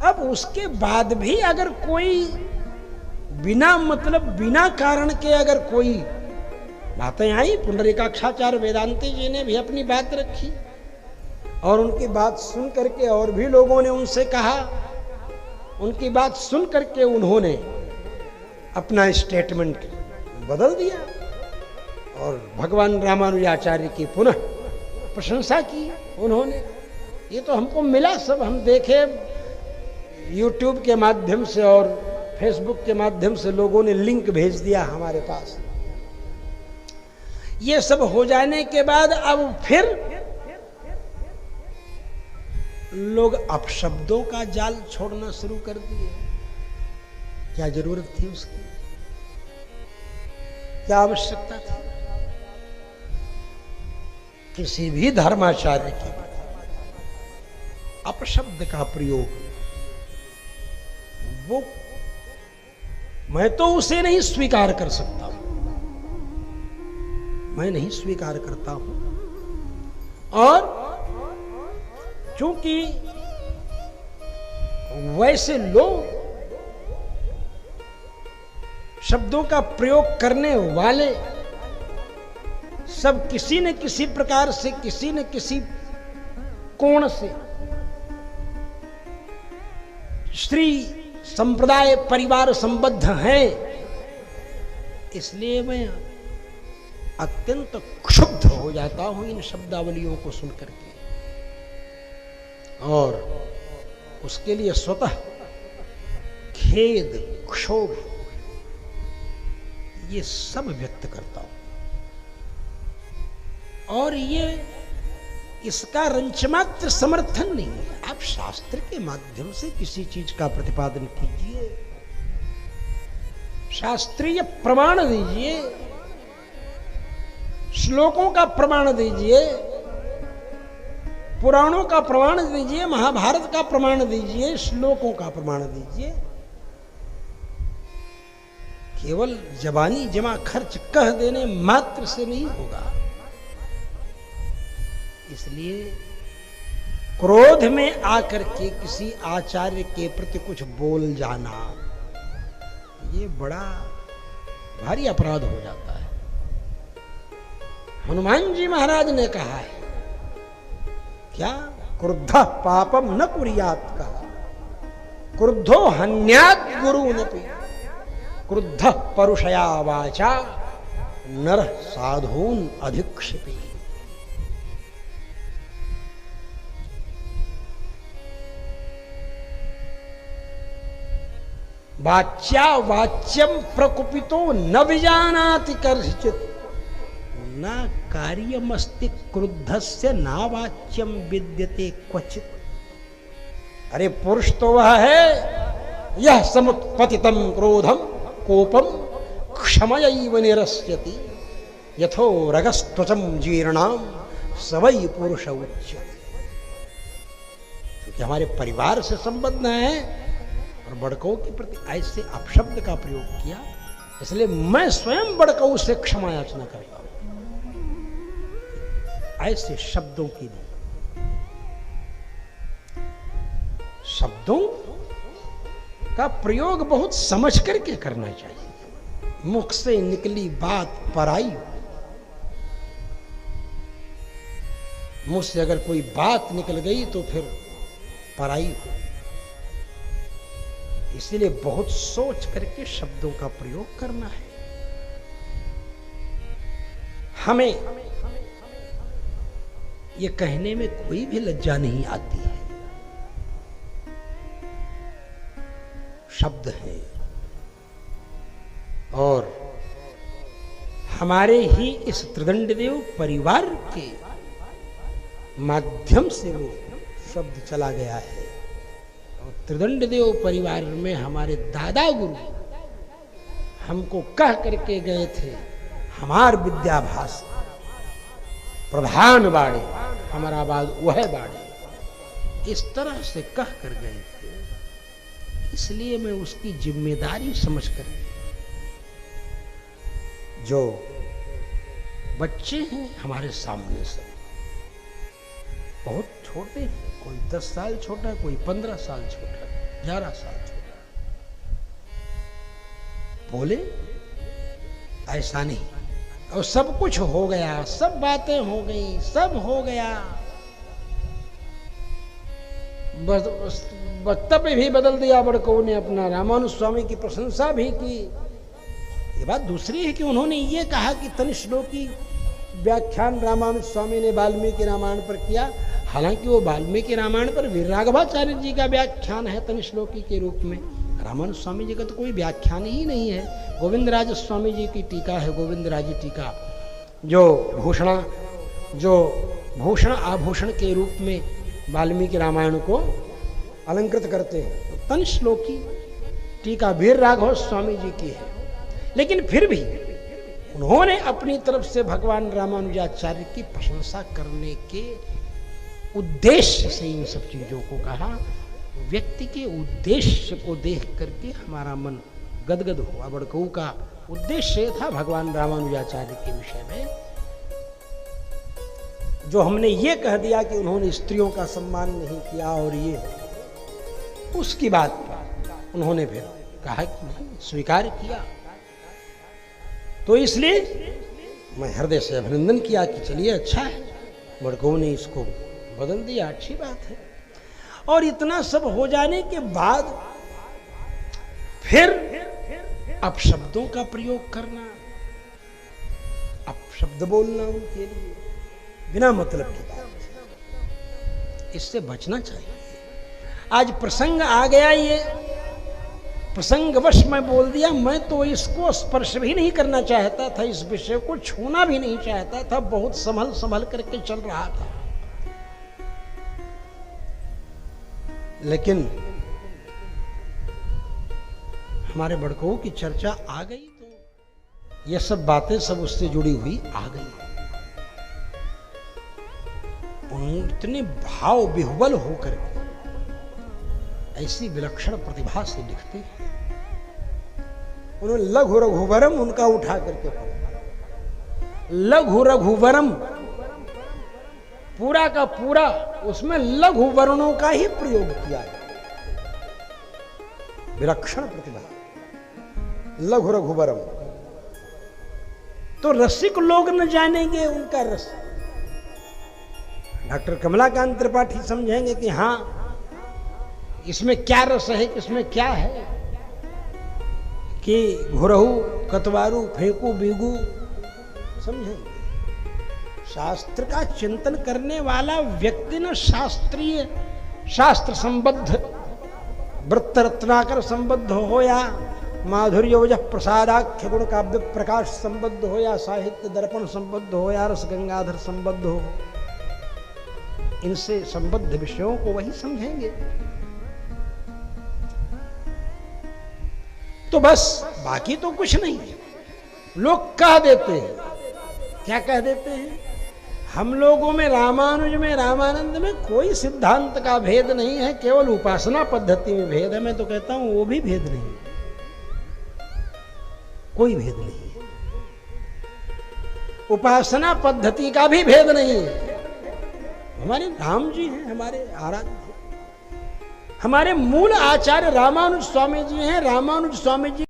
अब उसके बाद भी अगर कोई बिना मतलब बिना कारण के अगर कोई बातें आई, पुंडरीकाक्षाचार्य वेदांती जी ने भी अपनी बात रखी और उनकी बात सुन करके और भी लोगों ने उनसे कहा, उनकी बात सुन करके उन्होंने अपना स्टेटमेंट बदल दिया और भगवान रामानुजाचार्य की पुनः प्रशंसा की उन्होंने। ये तो हमको मिला, सब हम देखे यूट्यूब के माध्यम से और फेसबुक के माध्यम से लोगों ने लिंक भेज दिया हमारे पास। ये सब हो जाने के बाद अब फिर लोग अपशब्दों का जाल छोड़ना शुरू कर दिए। क्या जरूरत थी उसकी? क्या आवश्यकता थी? किसी भी धर्माचार्य की अपशब्द का प्रयोग, वो मैं तो उसे नहीं स्वीकार कर सकता हूं, मैं नहीं स्वीकार करता हूं। और क्योंकि वैसे लोग शब्दों का प्रयोग करने वाले सब किसी न किसी प्रकार से, किसी न किसी कोण से श्री संप्रदाय परिवार संबद्ध हैं। इसलिए मैं अत्यंत क्षुब्ध हो जाता हूं इन शब्दावलियों को सुनकर के, और उसके लिए स्वतः खेद, क्षोभ ये सब व्यक्त करता हूं। और ये इसका रंचमात्र समर्थन नहीं है। आप शास्त्र के माध्यम से किसी चीज का प्रतिपादन कीजिए, शास्त्रीय प्रमाण दीजिए, श्लोकों का प्रमाण दीजिए, पुराणों का प्रमाण दीजिए, महाभारत का प्रमाण दीजिए, श्लोकों का प्रमाण दीजिए। केवल जबानी जमा खर्च कह देने मात्र से नहीं होगा। इसलिए क्रोध में आकर के किसी आचार्य के प्रति कुछ बोल जाना, ये बड़ा भारी अपराध हो जाता है। हनुमान जी महाराज ने कहा है क्या, क्रुद्ध पापम न कुर्यात् कहा, क्रुद्धो हन्यात् गुरूनपि, क्रुद्ध परुषया वाचा नर साधून अधिक्षिपि। वाच्या वाच्यम प्रकुपितो न विजानाति कर्षिचित्, न कार्यमस्ति क्रुद्धस्य न वाच्यम विद्यते क्वचित्। अरे पुरुष तो वह है यह समुत्पतितं क्रोधम कोपम क्षमयैव निरस्यति, यथो रगस्त्वचं जीर्णाम स वै पुरुष उच्यते। क्योंकि हमारे परिवार से संबंध है और बड़कों के प्रति ऐसे अपशब्द का प्रयोग किया, इसलिए मैं स्वयं बड़कों से क्षमा याचना करता हूं। ऐसे शब्दों के लिए, शब्दों का प्रयोग बहुत समझ करके करना चाहिए। मुख से निकली बात पराई हो, मुंह से अगर कोई बात निकल गई तो फिर पराई हो। इसीलिए बहुत सोच करके शब्दों का प्रयोग करना है। हमें ये कहने में कोई भी लज्जा नहीं आती है। शब्द है और हमारे ही इस त्रिदंडदेव परिवार के माध्यम से वो शब्द चला गया है। त्रिदंडदेव परिवार में हमारे दादा गुरु हमको कह करके गए थे, हमार विद्याभास प्रधान बाड़े, हमारा बाद वह बाड़े, इस तरह से कह कर गए थे। इसलिए मैं उसकी जिम्मेदारी समझ कर, जो बच्चे हैं हमारे सामने से बहुत छोटे हैं, कोई 10 साल छोटा है, कोई 15 साल छोटा है, 11 साल बोले ऐसा नहीं, और सब कुछ हो गया, सब बातें हो गई, सब हो गया, वक्तव्य भी बदल दिया बड़कऊ ने अपना, रामानुज स्वामी की प्रशंसा भी की। ये बात दूसरी है कि उन्होंने ये कहा कि तनिश्लोकी व्याख्यान रामानुज स्वामी ने वाल्मीकि रामायण पर किया, हालांकि वो वाल्मीकि रामायण पर वीर राघवाचार्य जी का व्याख्यान है तनिश्लोकी के रूप में। रामानुज स्वामी जी का तो कोई व्याख्यान ही नहीं है। गोविंद राज स्वामी जी की टीका है, गोविंद राज टीका, जो भूषण आभूषण के रूप में वाल्मीकि रामायण को अलंकृत करते हैं। तो तनिश्लोकी टीका वीर राघव स्वामी जी की है, लेकिन फिर भी उन्होंने अपनी तरफ से भगवान रामानुजाचार्य की प्रशंसा करने के उद्देश्य से इन सब चीजों को कहा। व्यक्ति के उद्देश्य को देख करके हमारा मन गदगद हुआ। बड़कऊ का उद्देश्य था भगवान रामानुजाचार्य के विषय में, जो हमने ये कह दिया कि उन्होंने स्त्रियों का सम्मान नहीं किया और ये, उसकी बात पर उन्होंने फिर कहा कि नहीं, स्वीकार किया। तो इसलिए मैं हृदय से अभिनंदन किया कि चलिए अच्छा है, बड़कऊ ने इसको बदल दिया, अच्छी बात है। और इतना सब हो जाने के बाद फिर अपशब्दों का प्रयोग करना, अपशब्द बोलना उनके लिए बिना मतलब की बात, इससे बचना चाहिए। आज प्रसंग आ गया, ये प्रसंगवश मैं बोल दिया, मैं तो इसको स्पर्श भी नहीं करना चाहता था, इस विषय को छूना भी नहीं चाहता था, बहुत संभल संभल करके चल रहा था। लेकिन हमारे बड़कऊ की चर्चा आ गई तो ये सब बातें सब उससे जुड़ी हुई आ गई। इतने भाव विह्वल होकर ऐसी विलक्षण प्रतिभा से लिखते हैं। उन्होंने लघु रघुवरम उनका उठा करके पढ़ा, लघु रघुवरम पूरा का पूरा, उसमें लघु वर्णों का ही प्रयोग किया है। विलक्षण प्रतिभा, लघु रघुवरम। तो रसिक लोग न जानेंगे उनका रस। डॉक्टर कमलाकांत त्रिपाठी समझेंगे कि हाँ इसमें क्या रस है, इसमें क्या है, कि घुरहू कतवारू फेंकू बीगू, समझेंगे। शास्त्र का चिंतन करने वाला व्यक्ति न शास्त्रीय शास्त्र संबद्ध वृत्त रत्नाकर संबद्ध हो, या माधुर्योज प्रसादाख्य गुण काव्य प्रकाश संबद्ध हो, या साहित्य दर्पण संबद्ध हो, या रस गंगाधर संबद्ध हो, इनसे संबद्ध विषयों को वही समझेंगे। तो बस बाकी तो कुछ नहीं है। लोग कह देते हैं, क्या कह देते हैं, हम लोगों में रामानुज में रामानंद में कोई सिद्धांत का भेद नहीं है, केवल उपासना पद्धति में भेद है। मैं तो कहता हूं वो भी भेद नहीं, कोई भेद नहीं है, उपासना पद्धति का भी भेद नहीं है। हमारे राम जी हैं, हमारे आराध्य, हमारे मूल आचार्य रामानुज स्वामी जी हैं। रामानुज स्वामी जी